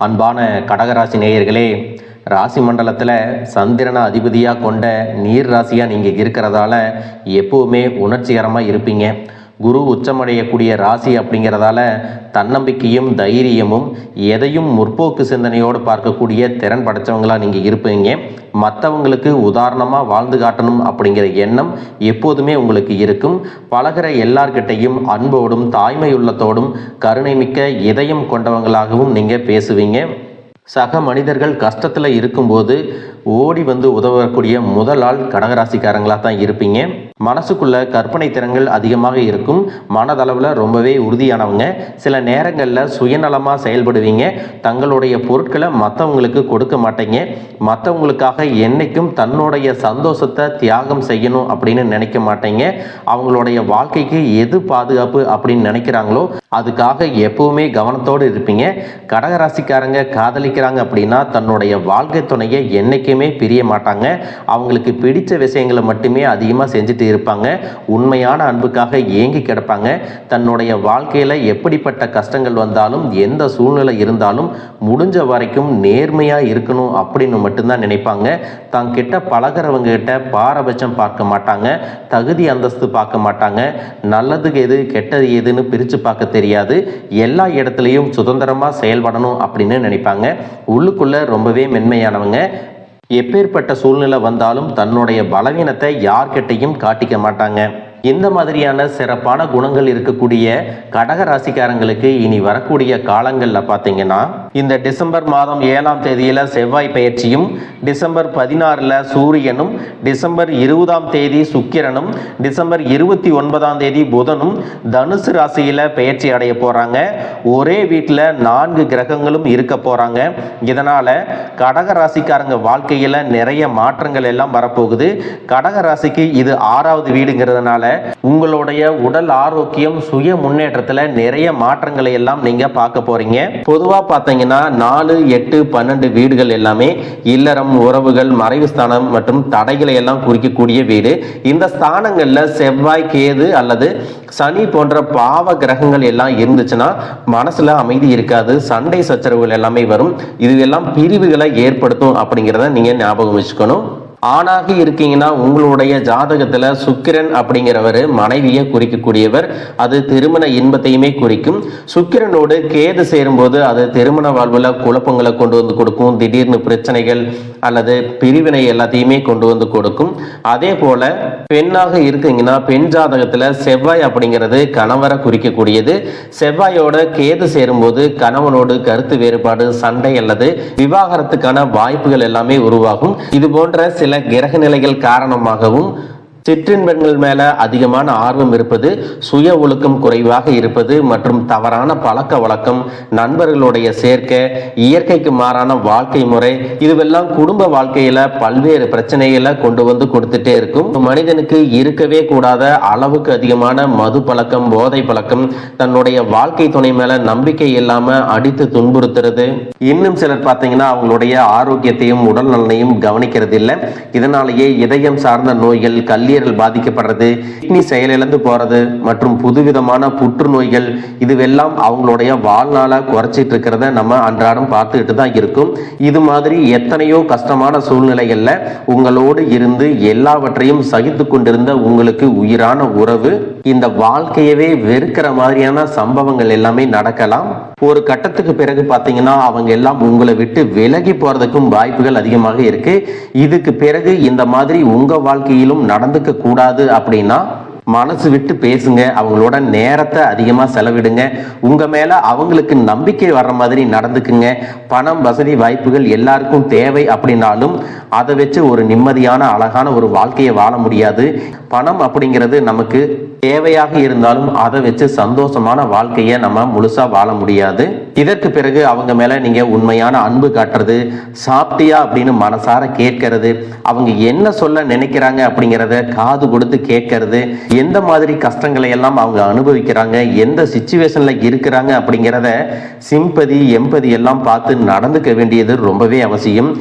அன்பான கடகராசி நேயர்களே, ராசி மண்டலத்தில் சந்திரனை அதிபதியாக கொண்ட நீர் ராசியாக நீங்கள் இருக்கிறதால எப்போவுமே உணர்ச்சிகரமாக இருப்பீங்க. குரு உச்சமடையக்கூடிய ராசி அப்படிங்கிறதால தன்னம்பிக்கையும் தைரியமும் எதையும் முற்போக்கு சிந்தனையோடு பார்க்கக்கூடிய திறன் படைத்தவங்களாக நீங்கள் இருப்பீங்க. மற்றவங்களுக்கு உதாரணமாக வாழ்ந்து காட்டணும் அப்படிங்கிற எண்ணம் எப்போதுமே உங்களுக்கு இருக்கும். பழகிற எல்லார்கிட்டையும் அன்போடும் தாய்மையுள்ளத்தோடும் கருணைமிக்க இதயம் கொண்டவங்களாகவும் நீங்கள் பேசுவீங்க. சக மனிதர்கள் கஷ்டத்தில் இருக்கும்போது ஓடி வந்து உதவக்கூடிய முதல் ஆள் கடகராசிக்காரங்களாக தான் இருப்பீங்க. மனசுக்குள்ள கற்பனை திறன்கள் அதிகமாக இருக்கும். மனதளவில் ரொம்பவே உறுதியானவங்க. சில நேரங்களில் சுயநலமாக செயல்படுவீங்க. தங்களுடைய பொருட்களை மற்றவங்களுக்கு கொடுக்க மாட்டீங்க. மற்றவங்களுக்காக என்னைக்கும் தன்னுடைய சந்தோஷத்தை தியாகம் செய்யணும் அப்படின்னு நினைக்க மாட்டீங்க. அவங்களுடைய வாழ்க்கைக்கு எது பாதுகாப்பு அப்படின்னு நினைக்கிறாங்களோ அதுக்காக எப்பவுமே கவனத்தோடு இருப்பீங்க. கடகராசிக்காரங்க காதலிக்கிறாங்க அப்படின்னா தன்னுடைய வாழ்க்கை துணையை என்னைக்குமே பிரிய மாட்டாங்க. அவங்களுக்கு பிடிச்ச விஷயங்களை மட்டுமே அதிகமாக செஞ்சுட்டு இருப்பாங்க. உண்மையான அன்புக்காக ஏங்கி கிடப்பாங்க. தன்னுடைய வாழ்க்கையில் எப்படிப்பட்ட கஷ்டங்கள் வந்தாலும் எந்த சூழ்நிலை இருந்தாலும் முடிஞ்ச வரைக்கும் நேர்மையாக இருக்கணும் அப்படின்னு மட்டும்தான் நினைப்பாங்க. தான் கிட்ட பழகிறவங்க கிட்ட பாரபட்சம் பார்க்க மாட்டாங்க. தகுதி அந்தஸ்து பார்க்க மாட்டாங்க. நல்லதுக்கு எது கெட்டது எதுன்னு பிரித்து பார்க்க தெரியாது. எல்லா இடத்துலையும் சுதந்திரமாக செயல்படணும் அப்படின்னு நினைப்பாங்க. உள்ளுக்குள்ள ரொம்பவே மென்மையானவங்க. எப்பேற்பட்ட சூழ்நிலை வந்தாலும் தன்னுடைய பலவீனத்தை யார்கிட்டையும் காட்டிக்க மாட்டாங்க. இந்த மாதிரியான சிறப்பான குணங்கள் இருக்கக்கூடிய கடக ராசிக்காரங்களுக்கு இனி வரக்கூடிய காலங்களில் பார்த்தீங்கன்னா இந்த டிசம்பர் மாதம் 7ஆம் தேதியில் செவ்வாய் பயிற்சியும், டிசம்பர் 16ல் சூரியனும், டிசம்பர் 20ஆம் தேதி சுக்கிரனும், டிசம்பர் 29ஆம் தேதி புதனும் தனுசு ராசியில் பயிற்சி அடைய போகிறாங்க. ஒரே வீட்டில் 4 கிரகங்களும் இருக்க போகிறாங்க. இதனால் கடக ராசிக்காரங்க வாழ்க்கையில் நிறைய மாற்றங்கள் எல்லாம் வரப்போகுது. கடக ராசிக்கு இது 6வது வீடுங்கிறதுனால உங்களுடைய உடல் ஆரோக்கியம் சுய முன்னேற்றத்துல நிறைய மாற்றங்களை எல்லாம் நீங்க பார்க்க போறீங்க. பொதுவா பார்த்தீங்கன்னா 4, 8, 12 வீடுகள் எல்லாமே இல்லறம், உறவுகள், மறைவு ஸ்தானம் மற்றும் தடைகளை எல்லாம் குறிக்கக்கூடிய வீடு. இந்த ஸ்தானங்கள்ல செவ்வாய், கேது அல்லது சனி போன்ற பாவ கிரகங்கள் எல்லாம் இருந்துச்சுன்னா மனசுல அமைதி இருக்காது. சண்டை சச்சரவுகள் எல்லாமே வரும். இதுவெல்லாம் பிரிவுகளை ஏற்படுத்தும் அப்படிங்கிறத நீங்க ஞாபகம் வச்சுக்கணும். ஆணாக இருக்கீங்கன்னா உங்களுடைய ஜாதகத்துல சுக்கிரன் அப்படிங்கிறவர் மனைவியை குறிக்கக்கூடியவர். அது திருமண இன்பத்தையுமே குறிக்கும். சுக்கிரனோடு கேது சேரும்போது அது திருமண வாழ்வுல குழப்பங்களை கொண்டு வந்து கொடுக்கும். திடீர்னு பிரச்சனைகள் அல்லது பிரிவினை எல்லாத்தையுமே கொண்டு வந்து கொடுக்கும். அதே போல பெண்ணாக இருக்கீங்கன்னா பெண் ஜாதகத்துல செவ்வாய் அப்படிங்கிறது கணவரை குறிக்கக்கூடியது. செவ்வாயோட கேது சேரும்போது கணவனோடு கருத்து வேறுபாடு, சண்டை அல்லது விவாகரத்துக்கான வாய்ப்புகள் எல்லாமே உருவாகும். இது போன்ற சில கிரக நிலைகள் காரணமாகவும் சிற்றின்பங்கள் மேல அதிகமான ஆர்வம் இருப்பது, சுய ஒழுக்கம் குறைவாக இருப்பது மற்றும் தவறான பழக்க வழக்கம், நண்பர்களுடைய சேர்க்கை, இயற்கைக்கு மாறான வாழ்க்கை முறை, இதுவெல்லாம் குடும்ப வாழ்க்கையில பல்வேறு பிரச்சனைகளை கொண்டு வந்து கொடுத்துட்டே இருக்கும். மனிதனுக்கு இருக்கவே கூடாத அளவுக்கு அதிகமான மது பழக்கம், போதை பழக்கம், தன்னுடைய வாழ்க்கை துணை மேல நம்பிக்கை இல்லாம அடித்து துன்புறுத்துறது. இன்னும் சிலர் பார்த்தீங்கன்னா அவங்களுடைய ஆரோக்கியத்தையும் உடல் நலனையும் கவனிக்கிறது இல்லை. இதனாலேயே இதயம் சார்ந்த நோய்கள், கல்லீரல் பாதிக்கப்படுறது, கிட்னி செயலிழந்து போறது மற்றும் புதுவிதமான புற்றுநோய்கள், இதுவெல்லாம் அவங்களுடைய வாழ்நாள குறைச்சிட்டு இருக்கிறத நம்ம அன்றாடம் பார்த்துக்கிட்டு தான் இருக்கும். இது மாதிரி எத்தனையோ கஷ்டமான சூழ்நிலைகள்ல உங்களோடு இருந்து எல்லாவற்றையும் சகித்து கொண்டிருந்த உங்களுக்கு உயிரான உறவு இந்த வாழ்க்கையவே வெறுக்கிற மாதிரியான சம்பவங்கள் எல்லாமே நடக்கலாம். ஒரு கட்டத்துக்கு பிறகு பார்த்தீங்கன்னா அவங்க எல்லாம் உங்களை விட்டு விலகி போறதுக்கும் வாய்ப்புகள் அதிகமாக இருக்கு. இதுக்கு பிறகு இந்த மாதிரி உங்க வாழ்க்கையிலும் நடந்துக்க கூடாது அப்படின்னா மனசு விட்டு பேசுங்க. அவங்களோட நேரத்தை அதிகமாக செலவிடுங்க. உங்க மேல அவங்களுக்கு நம்பிக்கை வர்ற மாதிரி நடந்துக்குங்க. பணம், வசதி, வாய்ப்புகள் எல்லாருக்கும் தேவை அப்படின்னாலும் அதை வச்சு ஒரு நிம்மதியான அழகான ஒரு வாழ்க்கையை வாழ முடியாது. பணம் அப்படிங்கிறது நமக்கு தேவையாக இருந்தாலும் அதை வச்சு சந்தோஷமான வாழ்க்கையை நம்ம முழுசா வாழ முடியாது. இதற்கு பிறகு அவங்க மேல நீங்க உண்மையான அன்பு காட்டுறது, சாப்பிட்டியா அப்படின்னு மனசார கேட்கறது, அவங்க என்ன சொல்ல நினைக்கிறாங்க அப்படிங்கிறத காது கொடுத்து கேட்கறது, எந்த மாதிரி கஷ்டங்களை எல்லாம் அவங்க அனுபவிக்கிறாங்க, எந்த சிச்சுவேஷன்ல இருக்கிறாங்க அப்படிங்கிறத சிம்பதி, எம்பதி எல்லாம் பார்த்து நடந்துக்க வேண்டியது ரொம்பவே அவசியம்.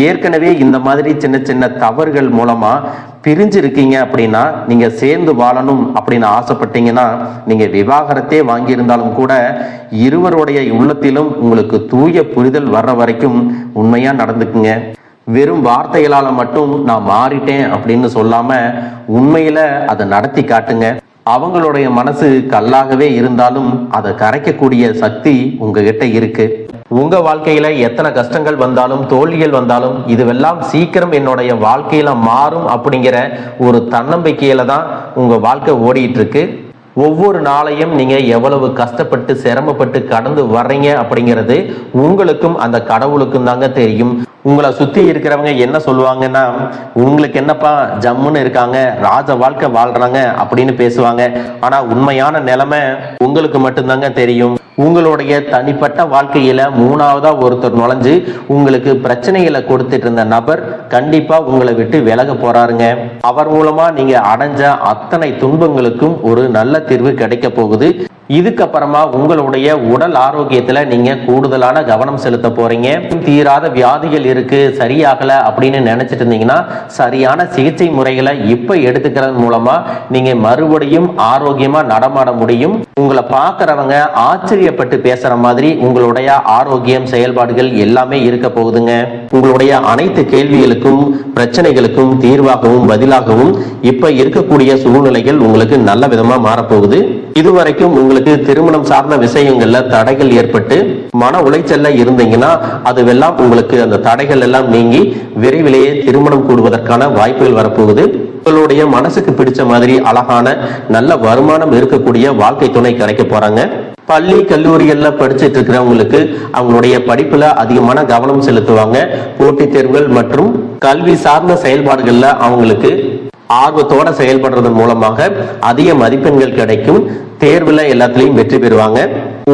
ஏற்கனவே இந்த மாதிரி சின்ன சின்ன தவறுகள் மூலமா பிரிஞ்சு இருக்கீங்க அப்படின்னா, நீங்க சேர்ந்து வாழணும் அப்படின்னு ஆசைப்பட்டீங்கன்னா, நீங்க விவாகரத்தே வாங்கியிருந்தாலும் கூட இருவருடைய உள்ளத்திலும் உங்களுக்கு தூய புரிதல் வர்ற வரைக்கும் உண்மையா நடந்துக்குங்க. வெறும் வார்த்தைகளால மட்டும் நான் மாறிட்டேன் அப்படின்னு சொல்லாம உண்மையில அதை நடத்தி காட்டுங்க. அவங்களுடைய மனசு கல்லாகவே இருந்தாலும் அதை கரைக்கக்கூடிய சக்தி உங்ககிட்ட இருக்கு. உங்க வாழ்க்கையில எத்தனை கஷ்டங்கள் வந்தாலும் தோல்விகள் வந்தாலும் இதுவெல்லாம் சீக்கிரம் என்னுடைய வாழ்க்கையில மாறும் அப்படிங்கிற ஒரு தன்னம்பிக்கையில தான் உங்க வாழ்க்கை ஓடிட்டு இருக்கு. ஒவ்வொரு நாளையும் நீங்க எவ்வளவு கஷ்டப்பட்டு சிரமப்பட்டு கடந்து வர்றீங்க அப்படிங்கிறது உங்களுக்கும் அந்த கடவுளுக்கும் தாங்க தெரியும். உங்களை சுத்தி இருக்கிறவங்க என்ன சொல்லுவாங்கன்னா, உங்களுக்கு என்னப்பா ஜம்முன்னு இருக்காங்க, ராஜ வாழ்க்கை வாழ்றாங்க அப்படின்னு பேசுவாங்க. ஆனா உண்மையான நிலைமை உங்களுக்கு மட்டும்தாங்க தெரியும். உங்களுடைய தனிப்பட்ட வாழ்க்கையில மூணாவதா ஒருத்தர் நுழைஞ்சு உங்களுக்கு பிரச்சனைகளை கொடுத்துட்டு இருந்த நபர் கண்டிப்பா உங்களை விட்டு விலக போறாருங்க. அவர் மூலமா நீங்க அடைஞ்ச அத்தனை துன்பங்களுக்கும் ஒரு நல்ல தீர்வு கிடைக்க போகுது. இதுக்கப்புறமா உங்களுடைய உடல் ஆரோக்கியத்துல நீங்க கூடுதலான கவனம் செலுத்த போறீங்க. தீராத வியாதிகள் இருக்கு, சரியாகல அப்படின்னு நினைச்சிட்டு இருந்தீங்கன்னா சரியான சிகிச்சை முறைகளை இப்ப எடுத்துக்கிறது மூலமா நீங்க மறுபடியும் ஆரோக்கியமா நடமாட முடியும். உங்களை பார்க்கறவங்க ஆச்சரியப்பட்டு பேசுற மாதிரி உங்களுடைய ஆரோக்கியம் செயல்பாடுகள் எல்லாமே இருக்க போகுதுங்க. உங்களுடைய அனைத்து கேள்விகளுக்கும் பிரச்சனைகளுக்கும் தீர்வாகவும் பதிலாகவும் இப்ப இருக்கக்கூடிய சூழ்நிலைகள் உங்களுக்கு நல்ல விதமா மாறப்போகுது. இதுவரைக்கும் உங்களுக்கு திருமணம் சார்ந்த விஷயங்கள்ல தடைகள் ஏற்பட்டு மன உளைச்சல்ல இருந்தீங்கன்னா அதுவெல்லாம் உங்களுக்கு அந்த தடைகள் எல்லாம் நீங்கி விரைவிலேயே திருமணம் கூடுவதற்கான வாய்ப்புகள் வரப்போகுது. உங்களுடைய மனசுக்கு பிடிச்ச மாதிரி அழகான நல்ல வருமானம் இருக்கக்கூடிய வாழ்க்கை துணை கிடைக்க போறாங்க. பள்ளி கல்லூரிகள்ல படிச்சுட்டு இருக்கிறவங்களுக்கு அவங்களுடைய படிப்புல அதிகமான கவனம் செலுத்துவாங்க. போட்டித் தேர்வுகள் மற்றும் கல்வி சார்ந்த செயல்பாடுகள்ல அவங்களுக்கு ஆர்வத்தோட செயல்படுறதன் மூலமாக அதிக மதிப்பெண்கள் கிடைக்கும். தேர்வுல எல்லாத்துலயும் வெற்றி பெறுவாங்க.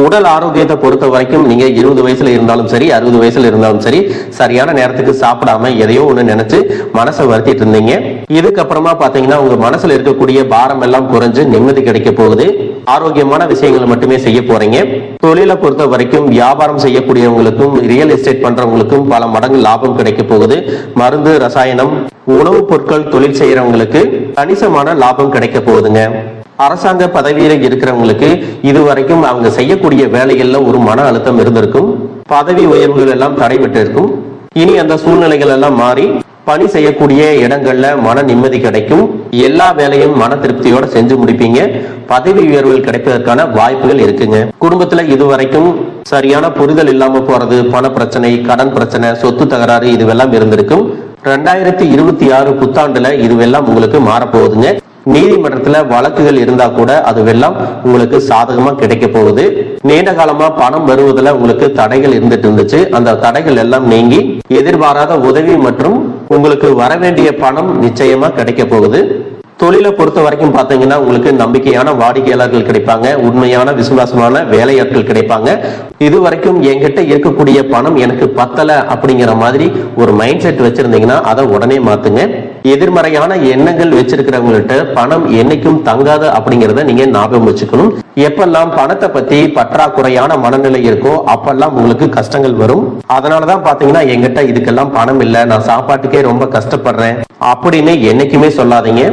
உடல் ஆரோக்கியத்தை பொறுத்த வரைக்கும் நீங்க 20 வயசுல இருந்தாலும் சரி 60 வயசுல இருந்தாலும் சரி சரியான நேரத்துக்கு சாப்பிடாம எதையோ ஒண்ணு நினைச்சு மனசை வருத்திட்டு இருந்தீங்க. இதுக்கப்புறமா பாத்தீங்கன்னா உங்க மனசுல இருக்கக்கூடிய பாரம் எல்லாம் குறைஞ்சு நிம்மதி கிடைக்க போகுது. ஆரோக்கியமான விஷயங்களை மட்டுமே செய்ய போறீங்க. தொழிலை பொறுத்த வரைக்கும் வியாபாரம் செய்யக்கூடியவங்களுக்கும் ரியல் எஸ்டேட் பண்றவங்களுக்கும் பல மடங்கு லாபம் கிடைக்க போகுது. மருந்து ரசாயனம் உணவுப் பொருட்கள் தொழில் செய்யறவங்களுக்கு கணிசமான லாபம் கிடைக்க போகுதுங்க. அரசாங்க பதவியில இருக்கிறவங்களுக்கு இதுவரைக்கும் அவங்க செய்யக்கூடிய வேலைகள்ல ஒரு மன அழுத்தம் இருந்திருக்கும். பதவி உயர்வுகள் எல்லாம் தடைபட்டு இருக்கும். இனி அந்த சூழ்நிலைகள் எல்லாம் மாறி பணி செய்யக்கூடிய இடங்கள்ல மன நிம்மதி கிடைக்கும். எல்லா வேலையும் மன திருப்தியோட செஞ்சு முடிப்பீங்க. பதவி உயர்வுகள் கிடைப்பதற்கான வாய்ப்புகள் இருக்குங்க. குடும்பத்துல இதுவரைக்கும் சரியான புரிதல் இல்லாம போறது, பண பிரச்சனை, கடன் பிரச்சனை, சொத்து தகராறு இதுவெல்லாம் இருந்திருக்கும். 2026 புத்தாண்டுல இதுவெல்லாம் உங்களுக்கு மாறப்போகுதுங்க. நீதிமன்றத்துல வழக்குகள் இருந்தா கூட அதுவெல்லாம் உங்களுக்கு சாதகமா கிடைக்க போகுது. நீண்ட காலமா பணம் வருவதில் உங்களுக்கு தடைகள் இருந்துட்டு இருந்துச்சு. அந்த தடைகள் எல்லாம் நீங்கி எதிர்பாராத உதவி மற்றும் உங்களுக்கு வர வேண்டிய பணம் நிச்சயமா கிடைக்க போகுது. தொழிலை பொறுத்த வரைக்கும் பாத்தீங்கன்னா உங்களுக்கு நம்பிக்கையான வாடிக்கையாளர்கள் கிடைப்பாங்க. உண்மையான விசுவாசமான வேலையாட்கள் கிடைப்பாங்க. இதுவரைக்கும் என்கிட்ட இருக்கக்கூடிய பணம் எனக்கு பத்தல அப்படிங்கிற மாதிரி ஒரு மைண்ட் செட் வச்சிருந்தீங்கன்னா அதை உடனே மாத்துங்க. எதிர்மறையான எண்ணங்கள் வச்சிருக்கிறவங்கள்ட்ட பணம் என்னைக்கும் தங்காது அப்படிங்கிறத நீங்க ஞாபகம் வச்சுக்கணும். எப்பெல்லாம் பணத்தை பத்தி பற்றாக்குறையான மனநிலை இருக்கோ அப்பெல்லாம் உங்களுக்கு கஷ்டங்கள் வரும். அதனாலதான் பாத்தீங்கன்னா என்கிட்ட இதுக்கெல்லாம் பணம் இல்லை, நான் சாப்பாட்டுக்கே ரொம்ப கஷ்டப்படுறேன் அப்படின்னு என்னைக்குமே சொல்லாதீங்க.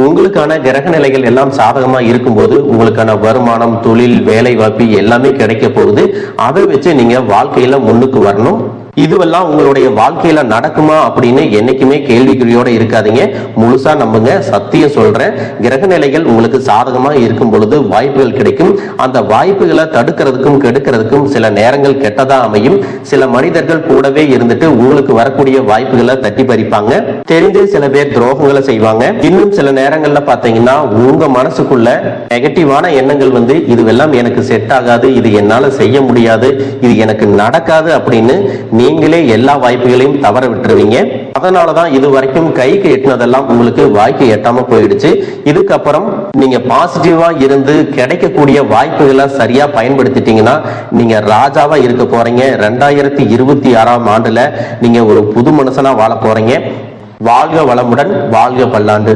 உங்களுக்கான கிரக நிலைகள் எல்லாம் சாதகமா இருக்கும்போது உங்களுக்கான வருமானம், தொழில், வேலை வாய்ப்பு எல்லாமே கிடைக்க போகுது. அதை வச்சு நீங்க வாழ்க்கையில முன்னுக்கு வரணும். இதுவெல்லாம் உங்களுடைய வாழ்க்கையில நடக்குமா அப்படின்னு என்னைக்குமே கேள்விக்குறியோட இருக்காதீங்க. முழுசா நம்புங்க. சத்தியம் சொல்றேன், கிரக நிலைகள் உங்களுக்கு சாதகமா இருக்கும் பொழுது வாய்ப்புகள் கிடைக்கும். அந்த வாய்ப்புகளை தடுக்கிறதுக்கும் கெடுக்கிறதுக்கும் சில நேரங்கள் கெட்டதா அமையும். சில மனிதர்கள் கூடவே இருந்துட்டு உங்களுக்கு வரக்கூடிய வாய்ப்புகளை தட்டி பறிப்பாங்க. தெரிந்தே சில பேர் துரோகங்களை செய்வாங்க. இன்னும் சில நேரங்கள்ல பாத்தீங்கன்னா உங்க மனசுக்குள்ள நெகட்டிவான எண்ணங்கள் வந்து இதுவெல்லாம் எனக்கு செட் ஆகாது, இது என்னால செய்ய முடியாது, இது எனக்கு நடக்காது அப்படின்னு நீங்களே எல்லா வாய்ப்புகளையும் தவற விட்டுருவீங்க. அதனாலதான் இது வரைக்கும் கைக்கு எட்டினதெல்லாம் உங்களுக்கு வாய்க்கு எட்டாம போயிடுச்சு. இதுக்கப்புறம் நீங்க பாசிட்டிவா இருந்து கிடைக்கக்கூடிய வாய்ப்புகளை சரியா பயன்படுத்திட்டீங்கன்னா நீங்க ராஜாவா இருக்க போறீங்க. 2026ஆம் ஆண்டுல நீங்க ஒரு புது மனுஷனா வாழ போறீங்க. வாழ்க வளமுடன், வாழ்க பல்லாண்டு.